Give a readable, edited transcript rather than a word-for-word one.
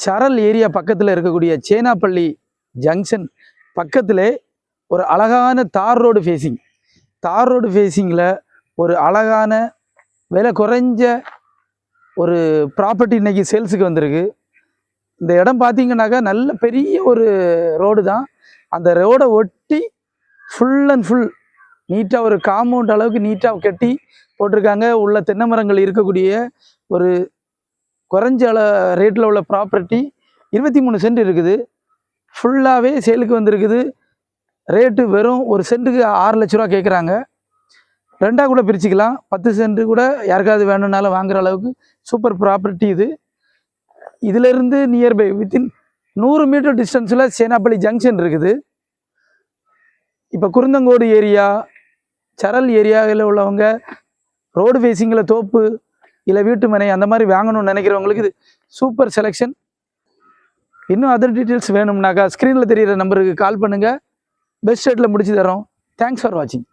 சரல் area பக்கத்தில் இருக்கக்கூடிய சேனாப்பள்ளி junction பக்கத்தில் ஒரு அழகான தார் ரோடு ஃபேஸிங்கில் ஒரு அழகான விலை குறைஞ்ச ஒரு ப்ராப்பர்ட்டி இன்றைக்கி சேல்ஸுக்கு வந்திருக்கு. இந்த இடம் பார்த்தீங்கன்னாக்கா நல்ல பெரிய ஒரு ரோடு தான். அந்த ரோடை ஒட்டி ஃபுல் அண்ட் ஃபுல் நீட்டாக ஒரு காம்பவுண்ட் அளவுக்கு நீட்டாக கட்டி போட்டிருக்காங்க. உள்ள தென்னை மரங்கள் இருக்கக்கூடிய ஒரு குறைஞ்ச ரேட்டில் உள்ள ப்ராப்பர்ட்டி 23 சென்ட் இருக்குது. ஃபுல்லாகவே சேலுக்கு வந்திருக்குது. ரேட்டு வெறும் ஒரு சென்ட்டுக்கு 6 லட்ச ரூபா கேட்குறாங்க. ரெண்டாக கூட பிரிச்சுக்கலாம். 10 சென்ட் கூட யாருக்காவது வேணும்னாலும் வாங்குகிற அளவுக்கு சூப்பர் ப்ராப்பர்ட்டி இது. இதிலிருந்து நியர்பை வித்தின் 100 மீட்டர் டிஸ்டன்ஸில் சேனாப்பள்ளி ஜங்ஷன் இருக்குது. இப்போ குருந்தங்கோடு ஏரியா, சரல் ஏரியாவில் உள்ளவங்க ரோடு ஃபேஸிங்கில் தோப்பு இல்லை வீட்டு மனை அந்த மாதிரி வாங்கணும்னு நினைக்கிறவங்களுக்கு இது சூப்பர் செலெக்ஷன். இன்னும் அதர் டீட்டெயில்ஸ் வேணும்னாக்கா ஸ்க்ரீனில் தெரிகிற நம்பருக்கு கால் பண்ணுங்கள். பெஸ்ட் ரேட்டில் முடிச்சு தரோம். தேங்க்ஸ் ஃபார் வாட்சிங்.